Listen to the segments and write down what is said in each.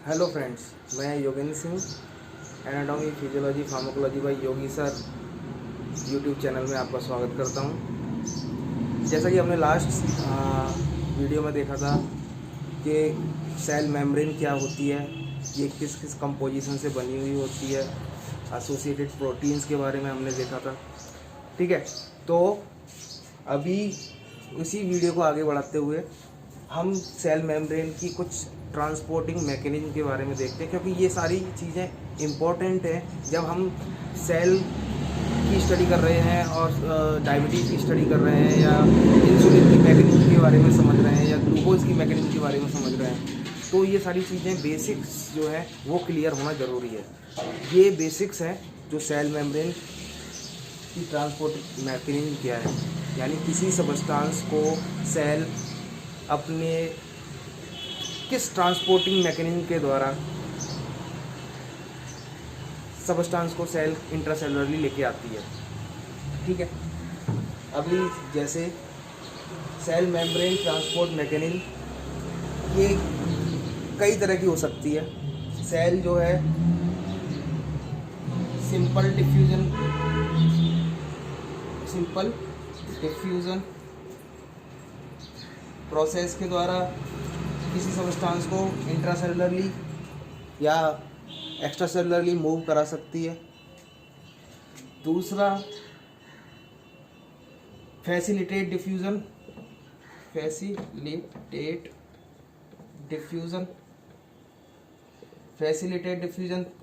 Hello friends, मैं Yogendra Singh anatomy physiology pharmacology by Yogi sir YouTube channel में आपका स्वागत करता हूं। जैसा कि हमने लास्ट वीडियो में देखा था कि सेल मेम्ब्रेन क्या होती है, ये किस किस कंपोजिशन से बनी हुई होती है, एसोसिएटेड प्रोटीन्स के बारे में हमने देखा था। ठीक है, तो अभी उसी वीडियो को आगे बढ़ाते हुए हम सेल मेम्ब्रेन की कुछ ट्रांसपोर्टिंग मैकेनिज्म के बारे में देखते हैं, क्योंकि ये सारी चीज़ें इम्पॉर्टेंट हैं जब हम सेल की स्टडी कर रहे हैं और डायबिटीज़ की स्टडी कर रहे हैं या इंसुलिन की मैकेनिज्म के बारे में समझ रहे हैं या ग्लूकोज की मैकेनिज्म के बारे में समझ रहे हैं। तो ये सारी चीज़ें बेसिक्स जो है वो क्लियर होना ज़रूरी है। ये बेसिक्स हैं जो सेल मेम्ब्रेन की ट्रांसपोर्ट मैकेनिज्म क्या है, यानी किसी सबस्टांस को सेल अपने किस ट्रांसपोर्टिंग मैकेनिज्म के द्वारा सबस्टांस को सेल इंट्रासेलुलरली लेके आती है। ठीक है, अभी जैसे सेल मेम्ब्रेन ट्रांसपोर्ट मैकेनिज्म ये कई तरह की हो सकती है। सेल जो है सिंपल डिफ्यूजन प्रोसेस के द्वारा किसी सबस्टांस को इंट्रासेलुलरली या एक्स्ट्रासेलुलरली मूव करा सकती है। दूसरा फैसिलिटेट डिफ्यूजन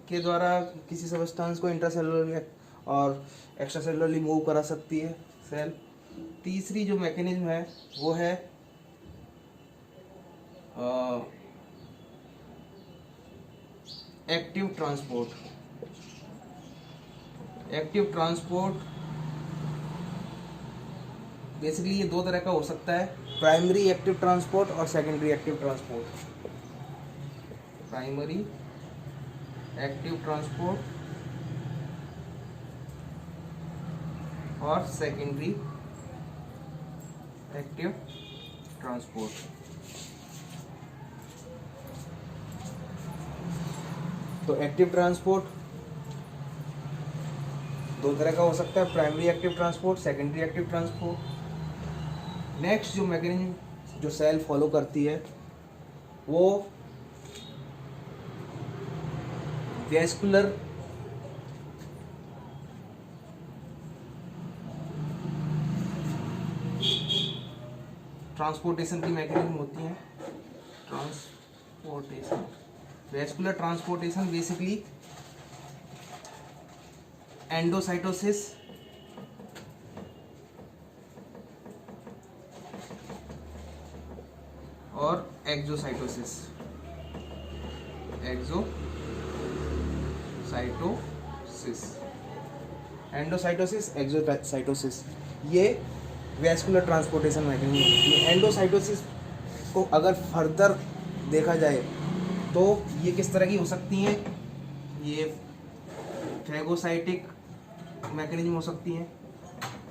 के द्वारा किसी सबस्टांस को इंट्रासेलुलरली और एक्स्ट्रासेलुलरली मूव करा सकती है सेल। तीसरी जो मैकेनिज्म है वो है एक्टिव ट्रांसपोर्ट बेसिकली ये दो तरह का हो सकता है, प्राइमरी एक्टिव ट्रांसपोर्ट और secondary active transport. Primary active transport और सेकेंडरी एक्टिव ट्रांसपोर्ट। तो एक्टिव ट्रांसपोर्ट दो तरह का हो सकता है, primary active transport, secondary active transport. Next जो मैकेनिज्म जो सेल फॉलो करती है वो वैस्कुलर ट्रांसपोर्टेशन की मैकेनिज्म होती है। वैस्कुलर ट्रांसपोर्टेशन बेसिकली एंडोसाइटोसिस और एक्सोसाइटोसिस एक्सोसाइटोसिस ये वैस्कुलर ट्रांसपोर्टेशन मैकेनिज्म होती है। एंडोसाइटोसिस को अगर फर्दर देखा जाए तो ये किस तरह की हो सकती हैं, ये फैगोसाइटिक मैकेनिज्म हो सकती हैं।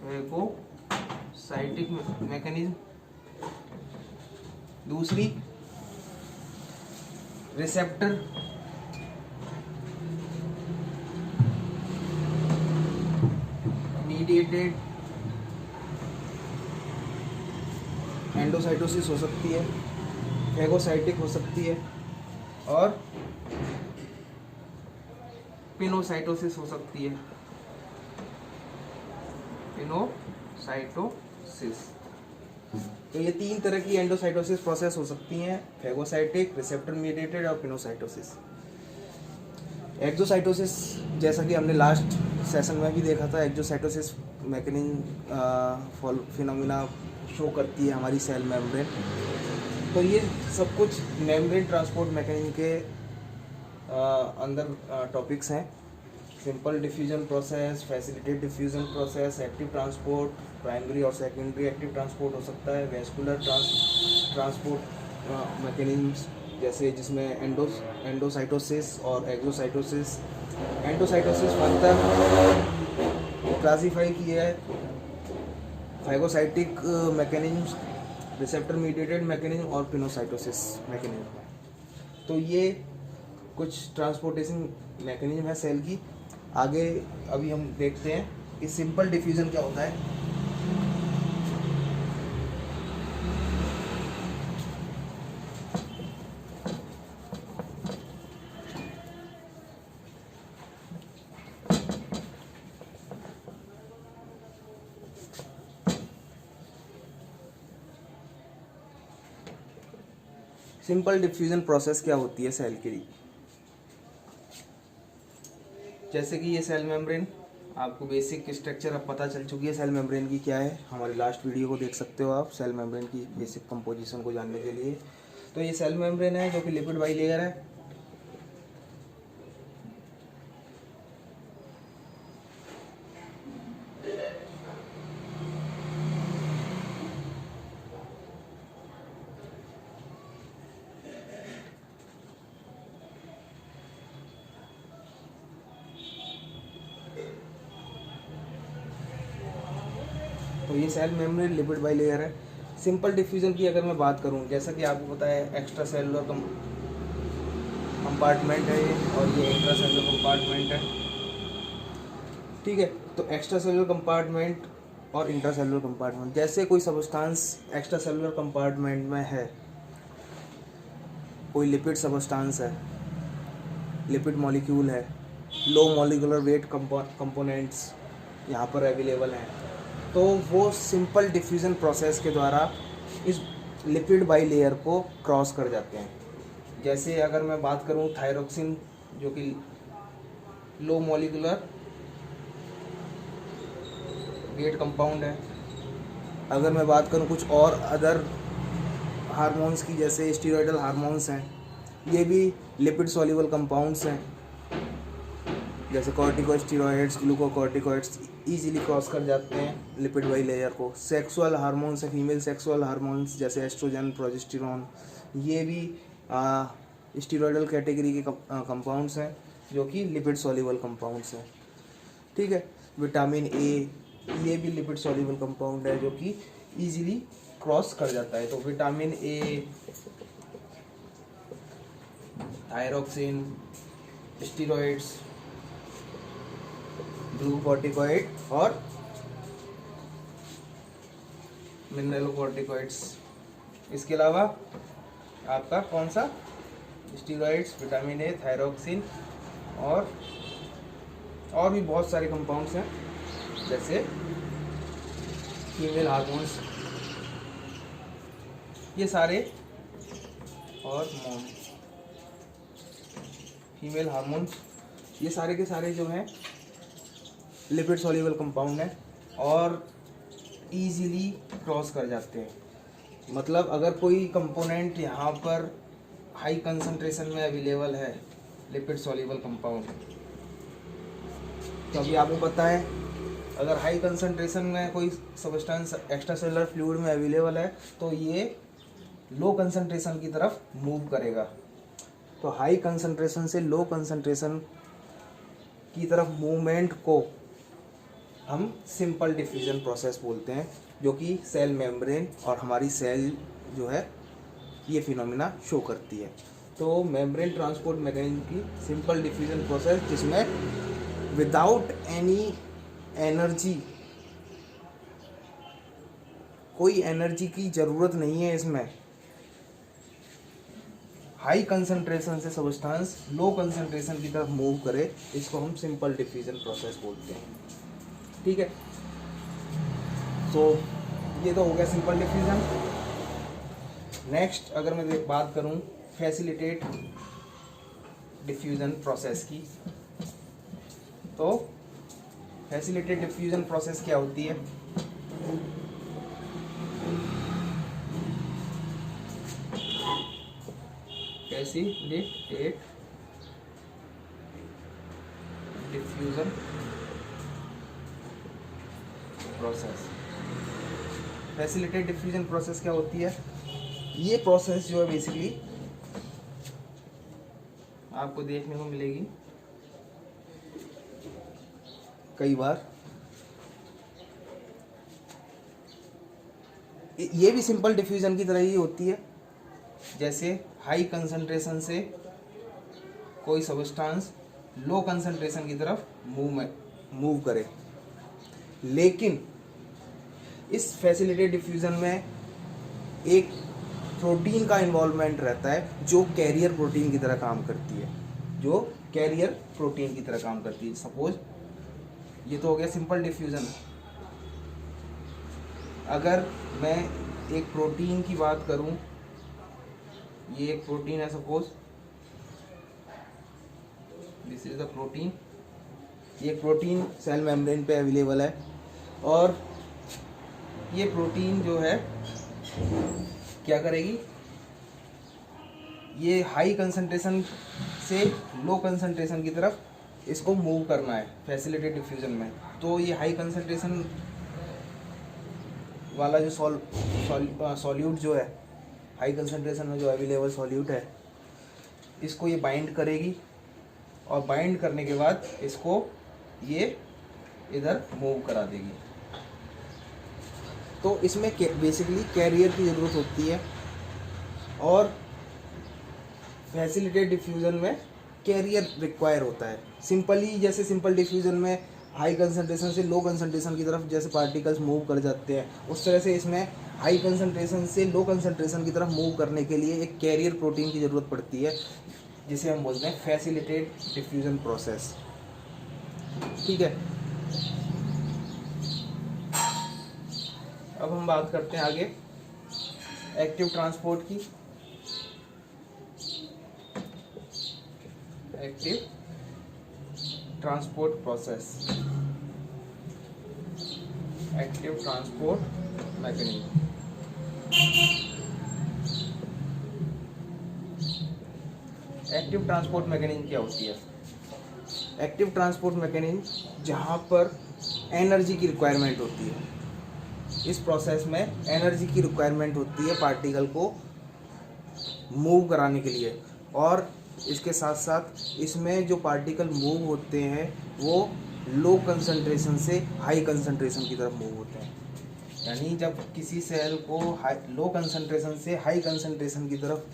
Phagocytic mechanism. दूसरी रिसेप्टर मीडिएटेड एंडोसाइटोसिस हो सकती है, फैगोसाइटिक हो सकती है और पिनोसाइटोसिस हो सकती है। पिनोसाइटोसिस। तो ये तीन तरह की एंडोसाइटोसिस प्रोसेस हो सकती हैं, फैगोसाइटिक, रिसेप्टर मीडिएटेड और पिनोसाइटोसिस। एक्सोसाइटोसिस जैसा कि हमने लास्ट सेशन में भी देखा था, एक्सोसाइटोसिस मैकेनिज्म फिनोमिना शो करती है हमारी सेल मेम्ब्रेन। तो ये सब कुछ मेम्ब्रेन ट्रांसपोर्ट मैकेनिज्म के अंदर टॉपिक्स हैं। Simple diffusion process, facilitate diffusion process, active transport, primary और सेकेंडरी एक्टिव ट्रांसपोर्ट हो सकता है, वैस्कुलर ट्रांसपोर्ट मैकेनिज्म्स जैसे जिसमें एंडोसाइटोसिस और एक्सोसाइटोसिस। एंडोसाइटोसिस फर्दर क्लासीफाई किया है phagocytic mechanisms, receptor mediated mechanism और पिनोसाइटोसिस मैकेनिज्म। तो ये कुछ ट्रांसपोर्टेशन मैकेनिज्म है सेल की। आगे अभी हम देखते हैं कि सिंपल डिफ्यूज़न क्या होता है। सिंपल डिफ्यूज़न प्रोसेस क्या होती है सेल के लिए। जैसे कि ये सेल मेम्ब्रेन, आपको बेसिक स्ट्रक्चर अब पता चल चुकी है सेल मेम्ब्रेन की क्या है। हमारी लास्ट वीडियो को देख सकते हो आप सेल मेम्ब्रेन की बेसिक कंपोजिशन को जानने के लिए। तो ये सेल मेम्ब्रेन है जो कि लिपिड बाइलेयर है। तो ये सेल मेम्ब्रेन लिपिड बाइलेयर है। सिंपल डिफ्यूज़न की अगर मैं बात करूं, जैसा कि आपको पता है एक्स्ट्रा सेलुलर कंपार्टमेंट है ये, और ये इंट्रा सेलुलर कंपार्टमेंट है। ठीक है, तो एक्स्ट्रा सेलुलर कंपार्टमेंट और इंट्रा सेलुलर कंपार्टमेंट, जैसे कोई सब्सटेंस एक्स्ट्रा सेलुलर कंपार्टमेंट में है, कोई लिपिड सब्सटेंस है, लिपिड मॉलिक्यूल है, लो मॉलिक्यूलर वेट कंपोनेंट्स यहाँ पर अवेलेबल हैं, तो वो सिंपल डिफ्यूज़न प्रोसेस के द्वारा इस लिपिड बाइलेयर को क्रॉस कर जाते हैं। जैसे अगर मैं बात करूं थायरोक्सिन जो कि लो मॉलिक्यूलर वेट कंपाउंड है। अगर मैं बात करूं कुछ और अदर हार्मोन्स की, जैसे स्टीरॉयडल हार्मोन्स हैं, ये भी लिपिड सॉल्युबल कंपाउंड्स हैं। जैसे कॉर्टिकोस्टेरॉइड्स, ग्लूकोकॉर्टिकॉइड्स इजीली क्रॉस कर जाते हैं लिपिड बाइलेयर को। सेक्सुअल हार्मोन्स है, फीमेल सेक्सुअल हार्मोन्स जैसे एस्ट्रोजन, प्रोजेस्टेरॉन, ये भी स्टीरॉयडल कैटेगरी के कंपाउंड्स हैं जो कि लिपिड सॉल्युबल कंपाउंड्स हैं। ठीक है, विटामिन ए ये भी लिपिड सॉल्युबल कंपाउंड है जो कि इजीली क्रॉस कर जाता है। तो vitamin A, thyroxine, steroids, glucocorticoid और मिनरलोकॉर्टिकॉइड्स। इसके अलावा आपका कौन सा, स्टीरॉइड्स, विटामिन ए, थायरोक्सिन और भी बहुत सारे कंपाउंड्स हैं जैसे फीमेल हार्मोन्स, ये सारे, और फीमेल हार्मोन्स, ये सारे के सारे जो हैं लिपिड सॉल्युबल कंपाउंड है और इजीली क्रॉस कर जाते हैं। मतलब अगर कोई कंपोनेंट यहाँ पर हाई कंसंट्रेशन में अवेलेबल है, लिपिड सॉल्युबल कंपाउंड, तो अभी आपको पता है अगर हाई कंसंट्रेशन में कोई सब्सटेंस एक्स्ट्रा सेलुलर फ्लूइड में अवेलेबल है तो ये लो कंसंट्रेशन की तरफ मूव करेगा। तो हाई कंसंट्रेशन से लो कंसंट्रेशन की तरफ मूवमेंट को हम सिंपल डिफ्यूजन प्रोसेस बोलते हैं, जो कि सेल मेम्ब्रेन और हमारी सेल जो है ये फिनोमिना शो करती है। तो मेम्ब्रेन ट्रांसपोर्ट मैकेनिज्म की सिंपल डिफ्यूजन प्रोसेस, जिसमें विदाउट एनी एनर्जी, कोई एनर्जी की ज़रूरत नहीं है, इसमें हाई कंसंट्रेशन से सब्सटेंस लो कंसंट्रेशन की तरफ मूव करे, इसको हम सिंपल डिफ्यूजन प्रोसेस बोलते हैं। ठीक है, तो ये तो हो गया सिंपल डिफ्यूजन। नेक्स्ट अगर मैं बात करूं फैसिलिटेट डिफ्यूजन प्रोसेस की, तो फैसिलिटेट डिफ्यूजन प्रोसेस क्या होती है। Facilitate diffusion process, facilitate diffusion process क्या होती है। ये प्रोसेस जो है बेसिकली आपको देखने को मिलेगी कई बार, ये भी सिंपल डिफ्यूजन की तरह ही होती है। जैसे हाई कंसंट्रेशन से कोई सब्सटेंस लो कंसंट्रेशन की तरफ मूव करे। लेकिन इस फैसिलिटेटेड डिफ्यूजन में एक प्रोटीन का इन्वॉल्वमेंट रहता है जो कैरियर प्रोटीन की तरह काम करती है, जो कैरियर प्रोटीन की तरह काम करती है। सपोज ये तो हो गया सिंपल डिफ्यूजन। अगर मैं एक प्रोटीन की बात करूं, ये एक प्रोटीन है, suppose this is the protein. ये प्रोटीन सेल मेम्ब्रेन पे अवेलेबल है और ये प्रोटीन जो है क्या करेगी, ये हाई कंसंट्रेशन से लो कंसंट्रेशन की तरफ इसको मूव करना है फैसिलिटेटेड डिफ्यूजन में। तो ये हाई कंसंट्रेशन वाला जो सॉल्यूट जो है, हाई कंसंट्रेशन में जो अवेलेबल सॉल्यूट है, इसको ये बाइंड करेगी और बाइंड करने के बाद इसको ये इधर मूव करा देगी। तो इसमें बेसिकली कैरियर की ज़रूरत होती है और फैसिलिटेटेड डिफ्यूजन में कैरियर रिक्वायर होता है। सिंपली जैसे सिंपल डिफ्यूजन में हाई कंसंट्रेशन से लो कंसंट्रेशन की तरफ जैसे पार्टिकल्स मूव कर जाते हैं, उस तरह से इसमें हाई कंसंट्रेशन से लो कंसंट्रेशन की तरफ मूव करने के लिए एक कैरियर प्रोटीन की ज़रूरत पड़ती है, जिसे हम बोलते हैं फैसिलिटेटेड डिफ्यूजन प्रोसेस। ठीक है, अब हम बात करते हैं आगे एक्टिव ट्रांसपोर्ट की। Active transport process, active transport mechanism. Active transport mechanism क्या होती है? एक्टिव ट्रांसपोर्ट मैकेनिज्म जहाँ पर एनर्जी की रिक्वायरमेंट होती है, इस प्रोसेस में एनर्जी की रिक्वायरमेंट होती है पार्टिकल को मूव कराने के लिए, और इसके साथ साथ इसमें जो पार्टिकल मूव होते हैं वो लो कंसंट्रेशन से हाई कंसंट्रेशन की तरफ मूव होते हैं। यानी जब किसी सेल को लो कंसंट्रेशन से हाई कंसंट्रेशन की तरफ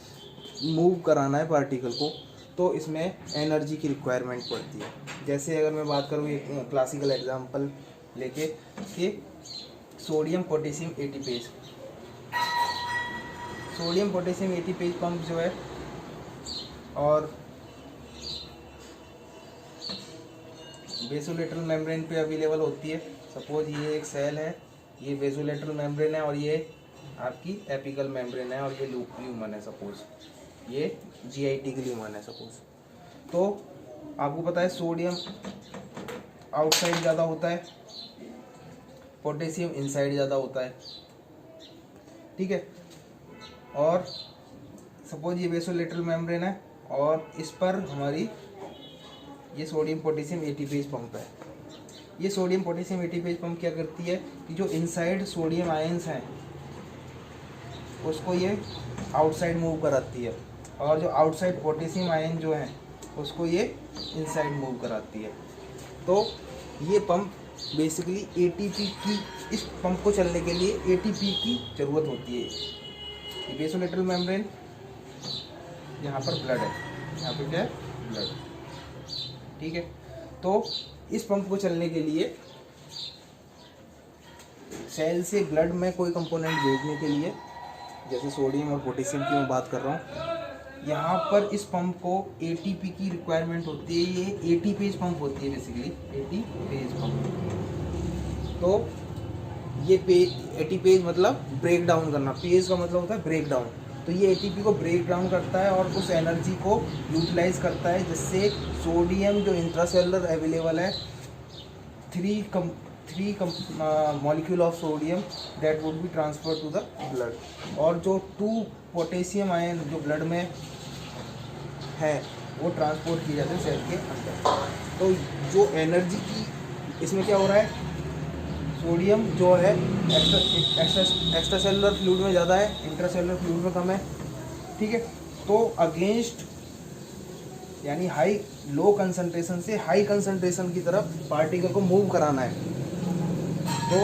मूव कराना है पार्टिकल को, तो इसमें एनर्जी की रिक्वायरमेंट पड़ती है। जैसे अगर मैं बात करूँ एक क्लासिकल एग्जांपल लेके कि sodium potassium ATPase, sodium potassium ATPase pump जो है और बेसोलेटरल मेम्ब्रेन पे अवेलेबल होती है। सपोज ये एक सेल है, ये बेसोलेटरल मेम्ब्रेन है और ये आपकी एपिकल मेम्ब्रेन है और ये ल्यूमन है। सपोज ये जीआईटी की ल्यूमन है सपोज। तो आपको पता है सोडियम आउटसाइड ज़्यादा होता है, पोटेशियम इनसाइड ज़्यादा होता है। ठीक है, और सपोज ये बेसोलेटरल मेम्ब्रेन है और इस पर हमारी ये सोडियम पोटेशियम एटीपेज पंप है। ये सोडियम पोटेशियम एटीपेज पंप क्या करती है कि जो इनसाइड सोडियम आयंस हैं उसको ये आउटसाइड मूव कराती है, और जो आउटसाइड पोटेशियम आयन जो हैं उसको ये इनसाइड मूव कराती है। तो ये पंप बेसिकली एटीपी की, इस पंप को चलने के लिए एटीपी की ज़रूरत होती है। बेसोलेटरल मेम्ब्रेन, यहाँ पर ब्लड है, यहाँ पर क्या है, ब्लड। ठीक है, तो इस पंप को चलने के लिए सेल से ब्लड में कोई कंपोनेंट भेजने के लिए, जैसे सोडियम और पोटेशियम की मैं बात कर रहा हूँ, यहाँ पर इस पंप को एटीपी की रिक्वायरमेंट होती है। ये एटीपेज पंप होती है बेसिकली, एटीपेज पंप। तो ये एटीपेज मतलब ब्रेक डाउन करना, पेज का मतलब होता है ब्रेक डाउन। तो ये एटीपी को ब्रेक डाउन करता है और उस एनर्जी को यूटिलाइज करता है, जिससे सोडियम जो इंट्रासेलुलर अवेलेबल है, three molecule of sodium that would be transfer to the blood, और जो 2 पोटेशियम आयन जो ब्लड में है वो ट्रांसपोर्ट किए जाते हैं सेल के अंदर। तो जो एनर्जी की इसमें क्या हो रहा है, सोडियम जो है एक्स्ट्रा सेलुलर फ्लूइड में ज़्यादा है, इंट्रासेलुलर फ्लूइड में कम है। ठीक है, तो अगेंस्ट यानी लो कंसंट्रेशन से हाई कंसंट्रेशन की तरफ पार्टिकल को मूव कराना है। तो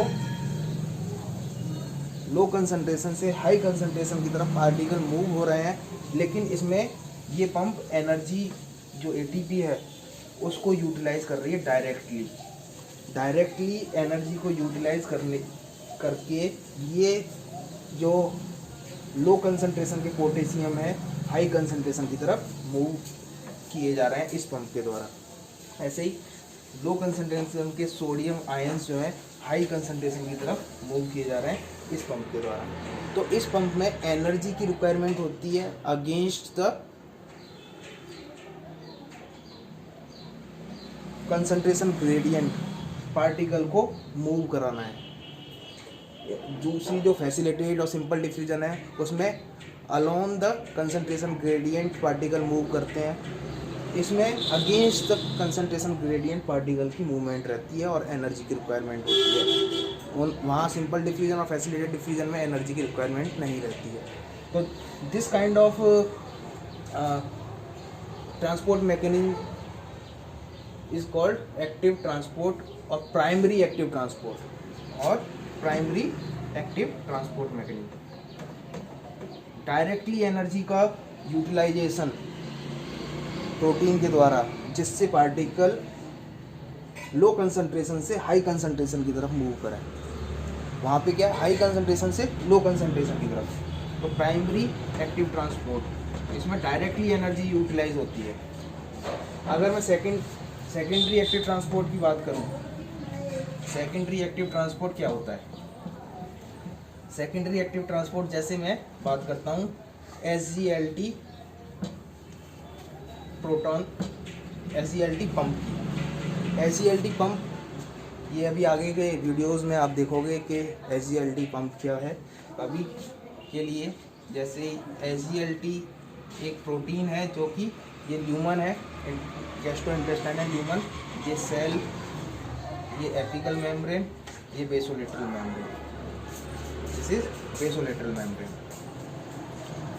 लो कंसंट्रेशन से हाई कंसंट्रेशन की तरफ पार्टिकल मूव हो रहे हैं, लेकिन इसमें ये पंप एनर्जी जो एटीपी है उसको यूटिलाइज कर रही है डायरेक्टली एनर्जी को यूटिलाइज करके ये जो लो कंसंट्रेशन के पोटेशियम है हाई कंसंट्रेशन की तरफ मूव किए जा रहे हैं इस पंप के द्वारा। ऐसे ही लो कंसंट्रेशन के सोडियम आयंस जो है हाई कंसंट्रेशन की तरफ मूव किए जा रहे हैं इस पंप के द्वारा। तो इस पंप में एनर्जी की रिक्वायरमेंट होती है against the concentration gradient, particle को मूव कराना है। दूसरी जो फैसिलिटेटेड और सिंपल डिफ्यूजन है उसमें along the concentration gradient particle move करते हैं, इसमें against the concentration gradient particle की मूवमेंट रहती है और एनर्जी की रिक्वायरमेंट होती है। वहाँ सिंपल डिफ्यूजन और फैसिलिटेटेड डिफ्यूजन में एनर्जी की रिक्वायरमेंट नहीं रहती है। तो this kind of transport mechanism is called active transport और primary active transport mechanism. Directly energy का यूटिलाइजेशन प्रोटीन के द्वारा, जिससे पार्टिकल लो कंसंट्रेशन से हाई कंसंट्रेशन की तरफ मूव करें। वहाँ पे क्या है, हाई कंसंट्रेशन से लो कंसंट्रेशन की तरफ। तो प्राइमरी एक्टिव ट्रांसपोर्ट, इसमें डायरेक्टली एनर्जी यूटिलाइज होती है। अगर मैं सेकेंडरी एक्टिव ट्रांसपोर्ट की बात करूँ, सेकेंडरी एक्टिव ट्रांसपोर्ट क्या होता है? सेकेंडरी एक्टिव ट्रांसपोर्ट जैसे मैं बात करता हूँ SGLT प्रोटॉन, SGLT पंप की। SGLT पंप ये अभी आगे के वीडियोस में आप देखोगे कि SGLT पंप क्या है। अभी के लिए जैसे SGLT एक प्रोटीन है जो कि ये ल्यूमन है, गैस्ट्रोइंटेस्टाइनल ल्यूमन, ये सेल, ये एपिकल मेम्ब्रेन, ये basolateral membrane. This is basolateral membrane.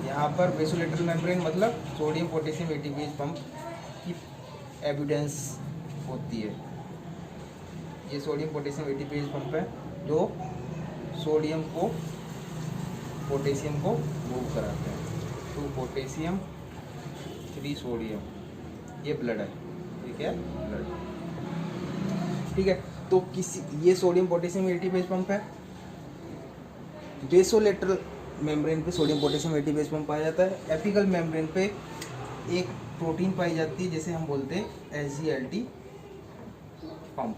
यहाँ पर बेसोलेटरल मेम्ब्रेन मतलब सोडियम पोटेशियम एटीपीज पंप की एविडेंस होती है। ये सोडियम पोटेशियम एटीपीज पंप है जो सोडियम को पोटेशियम को मूव कराते हैं। 2 पोटेशियम 3 सोडियम, ये ब्लड है, ठीक है, ब्लड, ठीक है। तो ये सोडियम पोटेशियम एटीपीज पंप है। बेसोलेटरल मेम्ब्रेन पे सोडियम पोटेशियम एटीपीज पंप पाया जाता है। एपिकल मेम्ब्रेन पे एक प्रोटीन पाई जाती है जिसे हम बोलते हैं SGLT pump,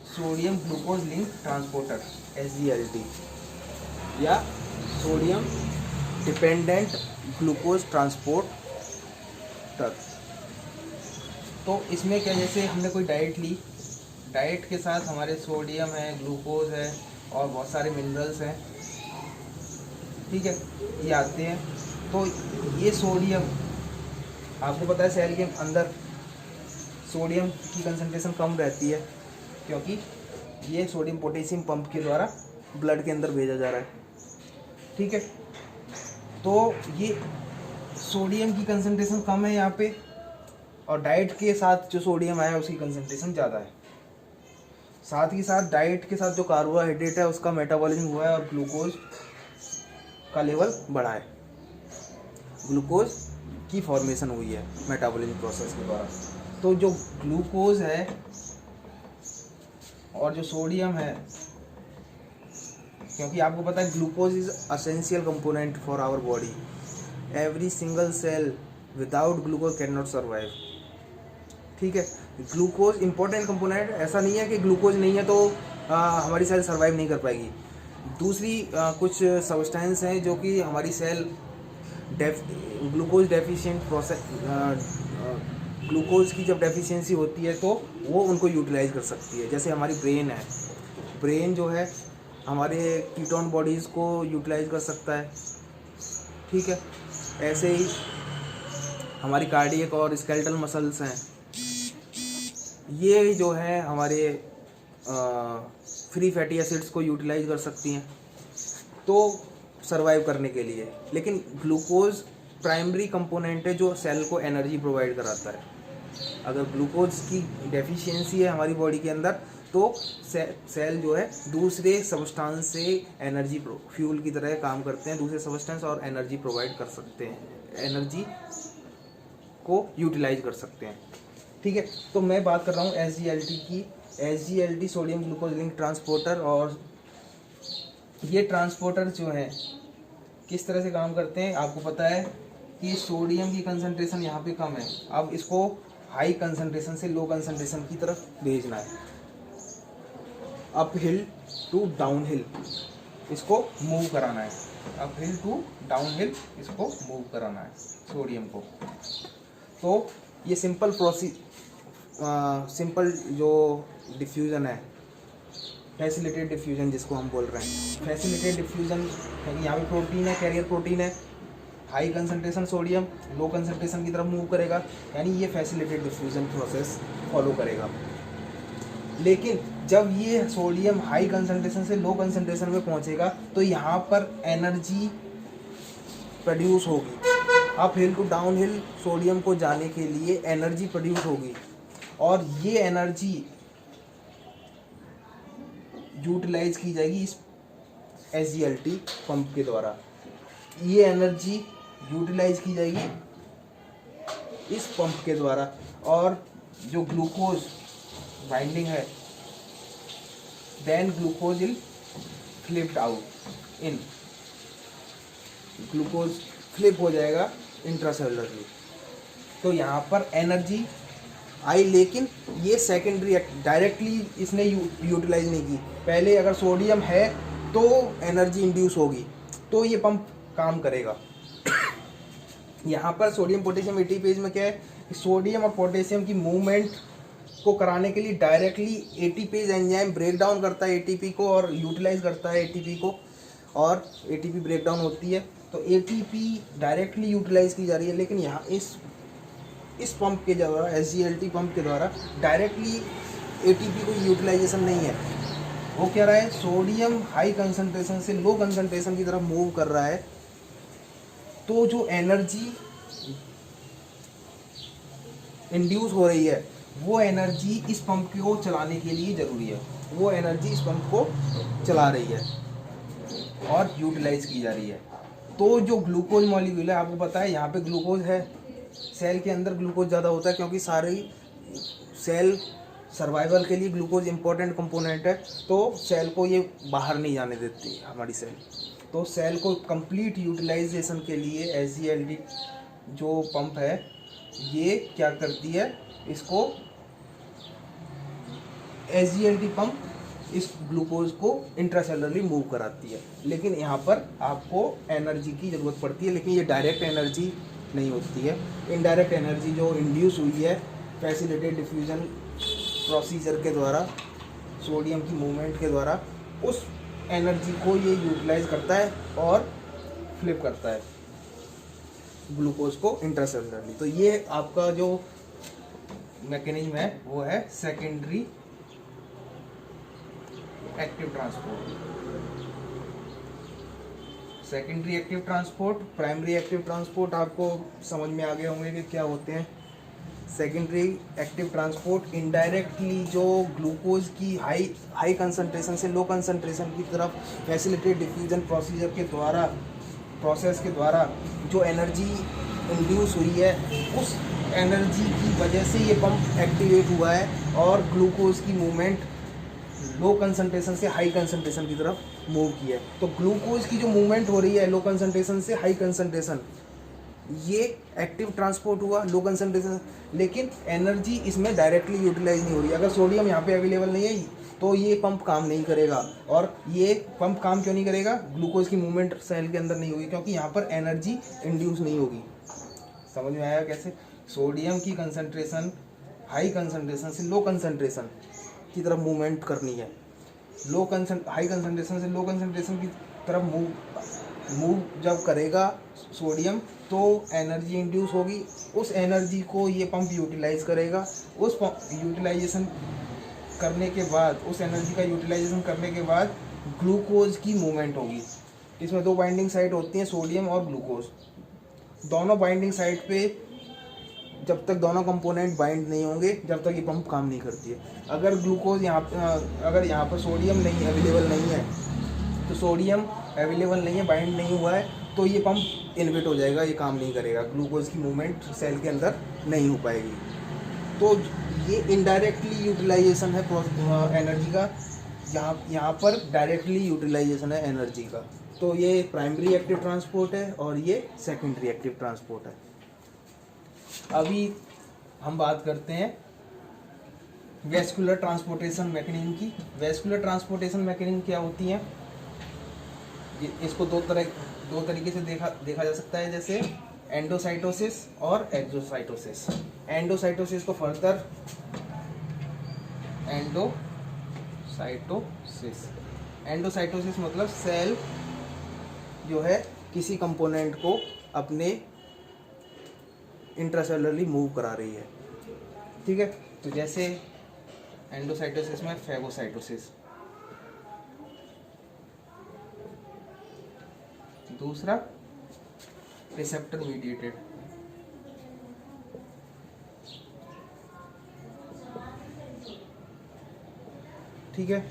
sodium glucose link transporter, SGLT, या सोडियम डिपेंडेंट ग्लूकोज ट्रांसपोर्टर। तो इसमें क्या, जैसे हमने कोई डाइट ली, डाइट के साथ हमारे सोडियम है, ग्लूकोज है और बहुत सारे मिनरल्स हैं, ठीक है, ये आते हैं। तो ये सोडियम, आपको पता है सेल के अंदर सोडियम की कंसंट्रेशन कम रहती है क्योंकि ये सोडियम पोटेशियम पंप के द्वारा ब्लड के अंदर भेजा जा रहा है, ठीक है। तो ये सोडियम की कंसंट्रेशन कम है यहाँ पे, और डाइट के साथ जो सोडियम आया उसकी कंसंट्रेशन ज़्यादा है। साथ ही साथ डाइट के साथ जो कार्बोहाइड्रेट है उसका मेटाबॉलिज्म हुआ है और ग्लूकोज का लेवल बढ़ा है, ग्लूकोज की फॉर्मेशन हुई है मेटाबॉलिज्म प्रोसेस के द्वारा। तो जो ग्लूकोज है और जो सोडियम है, क्योंकि आपको पता है glucose is essential component for our body, every single cell without glucose can not survive, ठीक है। ग्लूकोज इंपॉर्टेंट कंपोनेंट, ऐसा नहीं है कि ग्लूकोज नहीं है तो हमारी सेल सर्वाइव नहीं कर पाएगी। दूसरी कुछ सब्सटेंस हैं जो कि हमारी cell glucose deficient process, glucose की जब डेफिशिएंसी होती है तो वो उनको यूटिलाइज कर सकती है। जैसे हमारी ब्रेन है, ब्रेन जो है हमारे कीटोन बॉडीज़ को यूटिलाइज कर सकता है, ठीक है। ऐसे ही हमारी कार्डियक और स्केलेटल मसल्स हैं, ये जो है हमारे फ्री फैटी एसिड्स को यूटिलाइज कर सकती हैं तो सरवाइव करने के लिए। लेकिन ग्लूकोज प्राइमरी कंपोनेंट है जो सेल को एनर्जी प्रोवाइड कराता है। अगर ग्लूकोज की डेफिशिएंसी है हमारी बॉडी के अंदर तो सेल जो है दूसरे सब्सटेंस से एनर्जी फ्यूल की तरह काम करते हैं, दूसरे सब्सटेंस और एनर्जी प्रोवाइड कर सकते हैं, एनर्जी को यूटिलाइज कर सकते हैं। ठीक है, तो मैं बात कर रहा हूँ SGLT की। SGLT sodium glucose link transporter, और ये ट्रांसपोर्टर जो है किस तरह से काम करते हैं आपको पता है कि सोडियम की कंसंट्रेशन यहाँ पे कम है, अब इसको हाई कंसंट्रेशन से लो कंसंट्रेशन की तरफ भेजना है, up hill to down hill इसको मूव कराना है, up hill to down hill इसको मूव कराना है सोडियम को। तो ये सिंपल जो डिफ्यूज़न है, फैसिलिटेड डिफ्यूज़न जिसको हम बोल रहे हैं, फैसिलिटेड डिफ्यूज़न, क्योंकि यहाँ पे प्रोटीन है, कैरियर प्रोटीन है, high concentration sodium low concentration की तरफ मूव करेगा, यानी ये फैसिलिटेड डिफ्यूज़न प्रोसेस फॉलो करेगा। लेकिन जब ये सोडियम हाई कंसंट्रेशन से लो कंसंट्रेशन में पहुँचेगा तो यहाँ पर एनर्जी प्रोड्यूस होगी, up hill to down hill sodium को जाने के लिए एनर्जी प्रोड्यूस होगी, और ये एनर्जी यूटिलाइज की जाएगी इस SGLT पंप के द्वारा। ये एनर्जी यूटिलाइज की जाएगी इस पंप के द्वारा, और जो ग्लूकोज बाइंडिंग है, then glucose will flipped out in, glucose flip हो जाएगा इंट्रासेलुलरली। तो यहाँ पर एनर्जी आई, लेकिन ये सेकेंडरी, डायरेक्टली इसने यूटिलाइज नहीं की। पहले अगर सोडियम है तो एनर्जी इंड्यूस होगी, तो ये पंप काम करेगा। यहाँ पर सोडियम पोटेशियम एटीपीज में क्या है कि सोडियम और पोटेशियम की मूवमेंट को कराने के लिए directly ATPase enzyme break down करता है एटीपी को और यूटिलाइज करता है एटीपी को, और एटीपी ब्रेक डाउन होती है तो एटीपी डायरेक्टली यूटिलाइज की जा रही है। लेकिन यहाँ इस पंप के द्वारा, SGLT पंप के द्वारा डायरेक्टली एटीपी को यूटिलाइजेशन नहीं है। वो क्या रहा है, सोडियम हाई कंसंट्रेशन से लो कंसंट्रेशन की तरफ मूव कर रहा है, तो जो एनर्जी इंड्यूस हो रही है वो एनर्जी इस पंप को चलाने के लिए ज़रूरी है, वो एनर्जी इस पंप को चला रही है और यूटिलाइज की जा रही है। तो जो ग्लूकोज मॉलिक्यूल है, आपको पता है यहाँ पे ग्लूकोज है, सेल के अंदर ग्लूकोज ज़्यादा होता है क्योंकि सारी सेल सर्वाइवल के लिए ग्लूकोज इंपॉर्टेंट कंपोनेंट है, तो सेल को ये बाहर नहीं जाने देती हमारी सेल। तो सेल को कंप्लीट यूटिलाइजेशन के लिए SGLT जो पंप है ये क्या करती है, इसको SGLT पंप इस ग्लूकोज को इंट्रासेलुलरली मूव कराती है। लेकिन यहाँ पर आपको एनर्जी की ज़रूरत पड़ती है, लेकिन ये डायरेक्ट एनर्जी नहीं होती है, इनडायरेक्ट एनर्जी जो इंड्यूस हुई है फैसिलिटेड डिफ्यूज़न प्रोसीजर के द्वारा, सोडियम की मूवमेंट के द्वारा, उस एनर्जी को ये यूटिलाइज करता है और फ्लिप करता है ग्लूकोज को इंट्रासेलुलरली। तो ये आपका जो मैकेनिज्म है वो है secondary active transport. Secondary active transport, primary active transport आपको समझ में आ गए होंगे कि क्या होते हैं। सेकेंडरी एक्टिव ट्रांसपोर्ट इनडायरेक्टली जो ग्लूकोज की हाई कंसंट्रेशन से लो कंसंट्रेशन की तरफ फैसिलिटेड डिफ्यूजन प्रोसेस के द्वारा जो एनर्जी इंड्यूस हुई है, उस एनर्जी की वजह से ये पंप एक्टिवेट हुआ है और ग्लूकोज की मूवमेंट लो कंसंट्रेशन से हाई कंसंट्रेशन की तरफ मूव किया है। तो ग्लूकोज की जो मूवमेंट हो रही है लो कंसंट्रेशन से हाई कंसंट्रेशन, ये एक्टिव ट्रांसपोर्ट हुआ लो कंसंट्रेशन, लेकिन एनर्जी इसमें डायरेक्टली यूटिलाइज नहीं हो रही। अगर सोडियम यहाँ पे अवेलेबल नहीं है तो ये पंप काम नहीं करेगा। और ये पंप काम क्यों नहीं करेगा, ग्लूकोज की मूवमेंट सेल के अंदर नहीं होगी क्योंकि यहाँ पर एनर्जी इंड्यूस नहीं होगी। समझ में आया कैसे? सोडियम की कंसंट्रेशन हाई कंसंट्रेशन से लो कंसंट्रेशन की तरफ मूवमेंट करनी है, हाई कंसंट्रेशन से लो कंसंट्रेशन की तरफ मूव जब करेगा सोडियम तो एनर्जी इंड्यूस होगी, उस एनर्जी को ये पंप यूटिलाइज करेगा। उस यूटिलाइजेशन करने के बाद, उस एनर्जी का यूटिलाइजेशन करने के बाद ग्लूकोज की मूवमेंट होगी। इसमें दो बाइंडिंग साइट होती हैं, सोडियम और ग्लूकोज। दोनों बाइंडिंग साइट पे जब तक दोनों कंपोनेंट बाइंड नहीं होंगे जब तक ये पंप काम नहीं करती है। अगर ग्लूकोज अगर यहाँ पर सोडियम नहीं अवेलेबल नहीं है, तो सोडियम अवेलेबल नहीं है, बाइंड नहीं हुआ है, तो ये पंप इनहिबिट हो जाएगा, ये काम नहीं करेगा, ग्लूकोज की मूवमेंट सेल के अंदर नहीं हो पाएगी। तो ये इनडायरेक्टली यूटिलाइजेशन है एनर्जी का, यहाँ पर डायरेक्टली यूटिलाइजेशन है एनर्जी का। तो ये प्राइमरी एक्टिव ट्रांसपोर्ट है और ये सेकेंडरी एक्टिव ट्रांसपोर्ट है। अभी हम बात करते हैं वेस्कुलर ट्रांसपोर्टेशन मैकेनिज्म की। वेस्कुलर ट्रांसपोर्टेशन मैकेनिज्म क्या होती है, इसको दो तरीके से देखा जा सकता है, जैसे एंडोसाइटोसिस और एक्सोसाइटोसिस। एंडोसाइटोसिस को फर्दर एंडोसाइटोसिस मतलब सेल जो है किसी कंपोनेंट को अपने इंट्रासेलुलरली मूव करा रही है, ठीक है। तो जैसे एंडोसाइटोसिस में फैगोसाइटोसिस। दूसरा रिसेप्टर मीडिएटेड, ठीक है।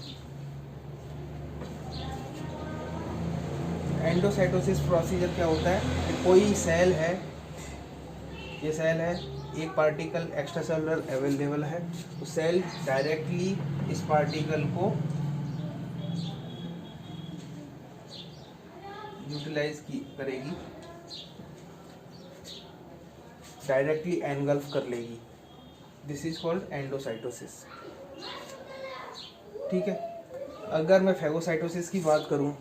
एंडोसाइटोसिस प्रोसीजर क्या होता है कि कोई सेल है, ये सेल है, एक पार्टिकल एक्स्ट्रा सेलुलर अवेलेबल है, तो सेल डायरेक्टली इस पार्टिकल को यूटिलाइज करेगी, डायरेक्टली एनगल्फ कर लेगी। दिस इज कॉल्ड एंडोसाइटोसिस, ठीक है। अगर मैं फैगोसाइटोसिस की बात करूं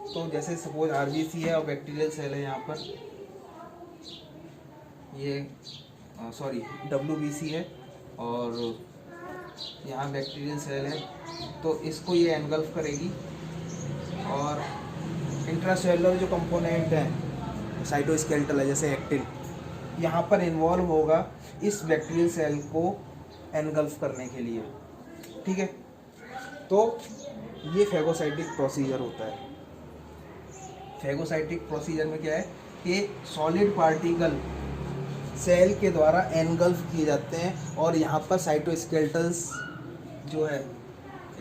तो जैसे सपोज आरबीसी है और बैक्टीरियल सेल है, यहाँ पर ये डब्ल्यूबीसी है और यहाँ बैक्टीरियल सेल है, तो इसको ये एनगल्फ करेगी और इंट्रासेलुलर जो कंपोनेंट है साइटोस्केलेटल है जैसे एक्टिन, यहाँ पर इन्वॉल्व होगा इस बैक्टीरियल सेल को एनगल्फ करने के लिए, ठीक है। तो ये फैगोसाइटिक प्रोसीजर होता है। फैगोसाइटिक प्रोसीजर में क्या है कि सॉलिड पार्टिकल सेल के द्वारा एनगल्फ किए जाते हैं और यहाँ पर साइटोस्केलेटल्स जो है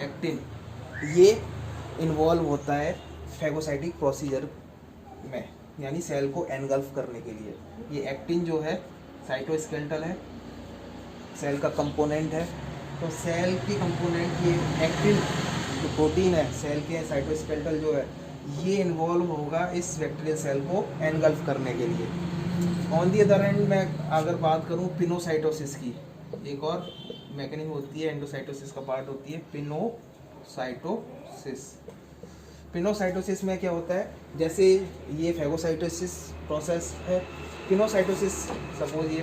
एक्टिन, ये इन्वॉल्व होता है फैगोसाइटिक प्रोसीजर में, यानी सेल को एनगल्फ करने के लिए। ये एक्टिन जो है साइटोस्केलेटल है, सेल का कंपोनेंट है, तो सेल की कंपोनेंट ये एक्टिन जो प्रोटीन है सेल के साइटोस्केलेटल जो है, ये इन्वॉल्व होगा इस बैक्टीरियल सेल को एनगल्फ करने के लिए। ऑन दी अदर एंड मैं अगर बात करूँ पिनोसाइटोसिस की, एक और मैकेनिज्म होती है, एंडोसाइटोसिस का पार्ट होती है पिनोसाइटोसिस। पिनोसाइटोसिस में क्या होता है, जैसे ये फैगोसाइटोसिस प्रोसेस है, पिनोसाइटोसिस सपोज ये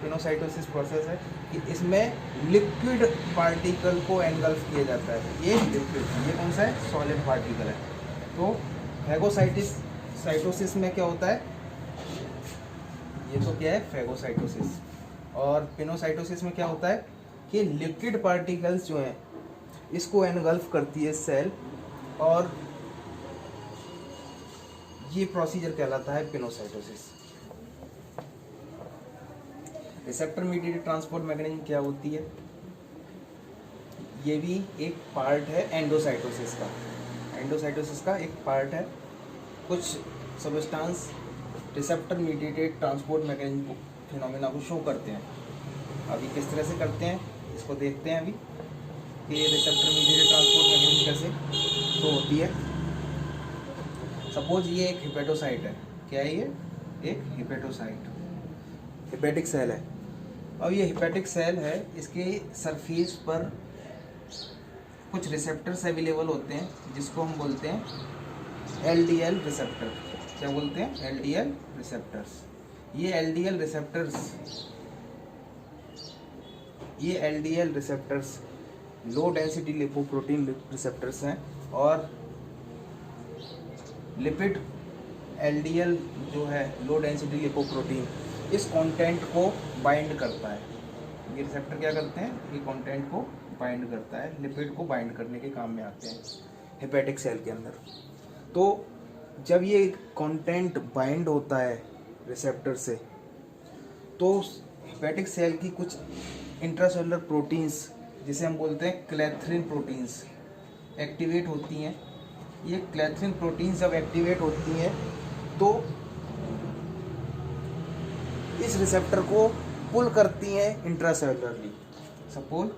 पिनोसाइटोसिस प्रोसेस है कि इसमें लिक्विड पार्टिकल को एनगल्फ किया जाता है। ये लिक्विड, ये कौन सा है, सॉलिड पार्टिकल है। तो फैगोसाइटोसिस में क्या होता है, ये तो क्या है फैगोसाइटोसिस, और पिनोसाइटोसिस में क्या होता है कि लिक्विड पार्टिकल्स जो हैं इसको एनगल्फ करती है सेल, और ये प्रोसीजर कहलाता है pinocytosis. Receptor mediated transport mechanism क्या होती है, ये भी एक पार्ट है एंडोसाइटोसिस का। एंडोसाइटोसिस का एक पार्ट है। कुछ substance receptor mediated transport mechanism phenomena को शो करते हैं। अभी किस तरह से करते हैं इसको देखते हैं अभी कि रिसेप्टर मीडिएटेड ट्रांसपोर्ट मैकेनिज्म कैसे शो होती है। सपोज ये एक हिपेटोसाइट है, क्या है ये, एक हिपेटोसाइट, हिपेटिक सेल है। अब ये हिपेटिक सेल है, इसके सरफेस पर कुछ रिसेप्टर्स अवेलेबल होते हैं जिसको हम बोलते हैं एलडीएल रिसेप्टर। क्या बोलते हैं, एलडीएल रिसेप्टर्स। ये LDL receptors low density lipoprotein receptors हैं, और लिपिड एलडीएल जो है लो डेंसिटी लिपोप्रोटीन, इस कंटेंट को बाइंड करता है। ये रिसेप्टर क्या करते हैं, ये कंटेंट को बाइंड करता है, लिपिड को बाइंड करने के काम में आते हैं हेपेटिक सेल के अंदर। तो जब ये कंटेंट बाइंड होता है रिसेप्टर से, तो हेपेटिक सेल की कुछ इंट्रासेलुलर प्रोटीन्स जिसे हम बोलते हैं क्लैथरिन प्रोटीन्स एक्टिवेट होती हैं। ये क्लैथरिन प्रोटीन्स जब एक्टिवेट होती हैं तो इस रिसेप्टर को पुल करती हैं इंट्रासेलुलरली। सपोज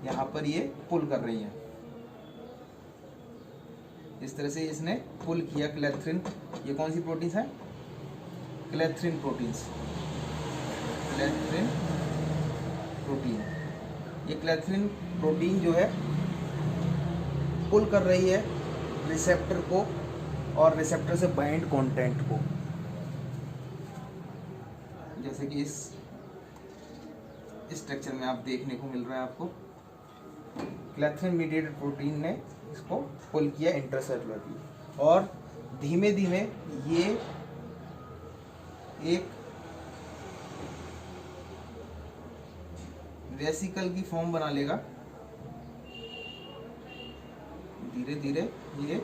यहाँ पर ये पुल कर रही हैं, इस तरह से इसने पुल किया क्लेथ्रिन। ये कौन सी प्रोटीन है? क्लेथ्रिन प्रोटीन्स, क्लेथ्रिन प्रोटीन। ये क्लेथ्रिन प्रोटीन जो है पुल कर रही है रिसेप्टर को और रिसेप्टर से बाइंड कंटेंट को, जैसे कि इस स्ट्रक्चर में आप देखने को मिल रहा है आपको। क्लेथ्रिन मीडिएटेड प्रोटीन ने इसको पुल किया इंट्रासेलुलरली और धीमे धीमे ये एक वेसिकल की फॉर्म बना लेगा। धीरे धीरे ये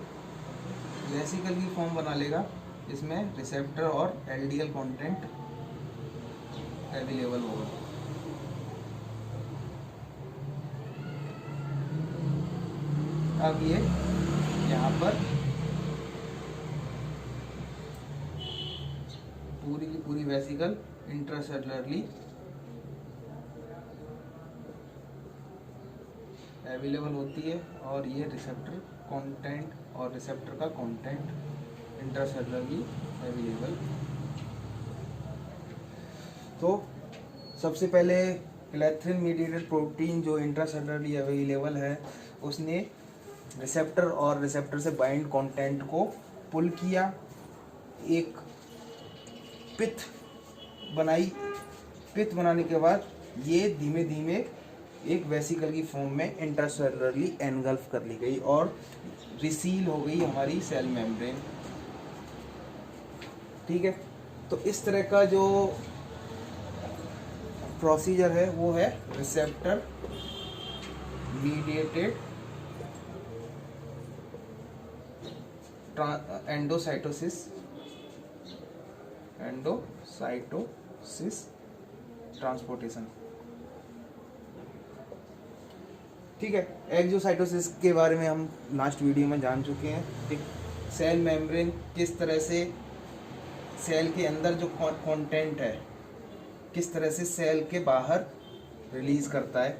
वेसिकल की फॉर्म बना लेगा, इसमें रिसेप्टर और एलडीएल कंटेंट अवेलेबल होगा। अब ये यहाँ पर पूरी की पूरी वेसिकल इंट्रासेलुलरली अवेलेबल होती है और ये रिसेप्टर कंटेंट और रिसेप्टर का कंटेंट इंट्रासेलुलरली अवेलेबल। तो सबसे पहले क्लेथ्रिन मीडिएटेड प्रोटीन जो इंट्रासेलुलरली अवेलेबल है उसने रिसेप्टर और रिसेप्टर से बाइंड कंटेंट को पुल किया, एक पिथ बनाई। पिथ बनाने के बाद ये धीमे धीमे एक वेसिकल की फॉर्म में इंट्रासेलुलरली एनगल्फ कर ली गई और रिसील हो गई हमारी सेल मेम्ब्रेन। ठीक है, तो इस तरह का जो प्रोसीजर है वो है रिसेप्टर मीडिएटेड एंडोसाइटोसिस ट्रांसपोर्टेशन। ठीक है, एक्सोसाइटोसिस के बारे में हम लास्ट वीडियो में जान चुके हैं। ठीक, सेल मेम्ब्रेन किस तरह से सेल के अंदर जो कंटेंट है किस तरह से सेल के बाहर रिलीज करता है।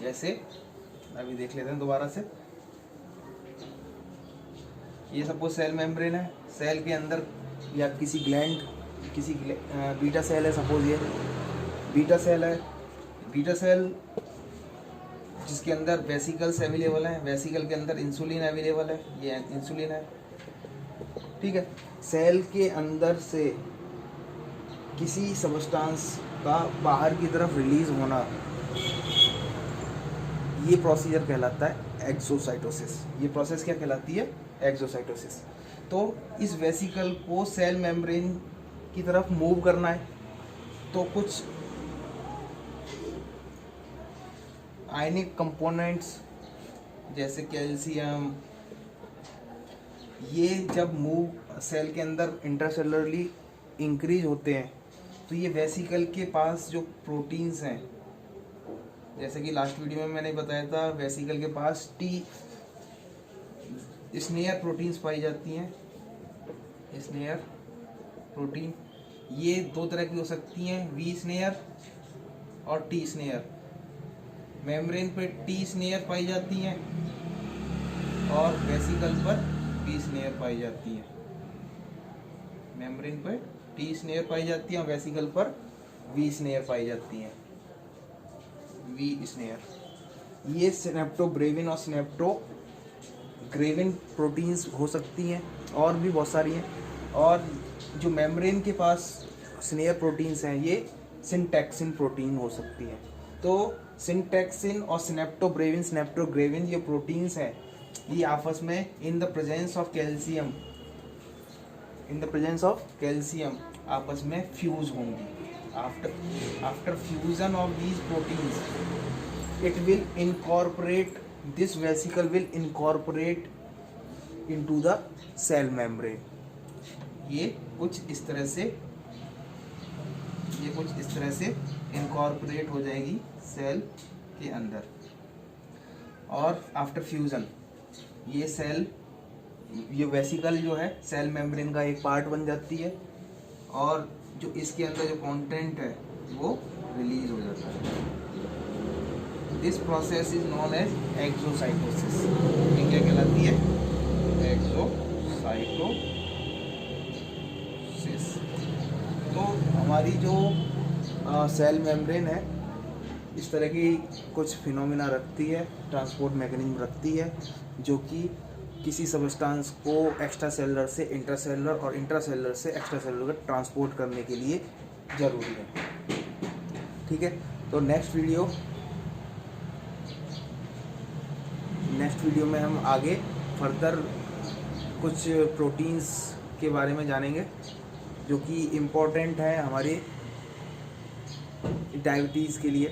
जैसे अभी देख लेते हैं दोबारा से। ये सपोज सेल मेम्ब्रेन है, सेल के अंदर या किसी ग्लैंड किसी बीटा सेल है, सपोज ये बीटा सेल है। बीटा सेल जिसके अंदर वेसिकल्स अवेलेबल हैं, वेसिकल के अंदर इंसुलिन अवेलेबल है, ये इंसुलिन है। ठीक है, सेल के अंदर से किसी सब्सटेंस का बाहर की तरफ रिलीज होना, ये प्रोसीजर कहलाता है एक्सोसाइटोसिस। ये प्रोसेस क्या कहलाती है? एक्सोसाइटोसिस। तो इस वेसिकल को सेल मेम्ब्रेन की तरफ मूव करना है, तो कुछ आयनिक कंपोनेंट्स जैसे कैल्शियम, ये जब मूव सेल के अंदर इंट्रासेलुलरली इंक्रीज होते हैं तो ये वेसिकल के पास जो प्रोटीन्स हैं, जैसे कि लास्ट वीडियो में मैंने बताया था, वेसिकल के पास टी स्नेयर प्रोटीन्स पाई जाती हैं। स्नेयर प्रोटीन ये दो तरह की हो सकती हैं, वी स्नेयर और टी स्नेयर। मेम्ब्रेन पे टी स्नेयर पाई जाती हैं और वेसिकल पर वी स्नेयर पाई जाती हैं। मेम्ब्रेन पर टी स्नेयर पाई जाती है और वेसिकल पर वी स्नेयर पाई जाती हैं। वी स्नेयर ये सिनेप्टोब्रेविन और सिनेप्टोग्रेविन प्रोटीन्स हो सकती हैं, और भी बहुत सारी हैं। और जो मेम्ब्रेन के पास स्नेयर प्रोटीन्स हैं ये सिंटैक्सिन प्रोटीन हो सकती हैं। तो सिंटैक्सिन और सिनेप्टोग्रेविन ये प्रोटीन्स हैं, ये आपस में in the presence of calcium आपस में फ्यूज होंगी। After fusion of these proteins, this vesicle will incorporate into the cell membrane। ये कुछ इस तरह से incorporate हो जाएगी सेल के अंदर। और आफ्टर फ्यूजन ये सेल ये वेसिकल जो है सेल मेम्ब्रेन का एक पार्ट बन जाती है और जो इसके अंदर जो कंटेंट है वो रिलीज हो जाता है। This process is known as exocytosis. ये क्या कहलाती है? एक्सोसाइटोसिस। तो हमारी जो सेल मेम्ब्रेन है इस तरह की कुछ फिनोमिना रखती है, ट्रांसपोर्ट मैकेनिज्म रखती है, जो कि किसी सबस्टांस को एक्स्ट्रा सेलुलर से इंट्रासेलुलर और इंट्रासेलुलर से एक्स्ट्रा सेलुलर ट्रांसपोर्ट करने के लिए ज़रूरी है। ठीक है, तो नेक्स्ट वीडियो में हम आगे फर्दर कुछ प्रोटीन्स के बारे में जानेंगे जो कि इम्पोर्टेंट है हमारे डायबिटीज़ के लिए।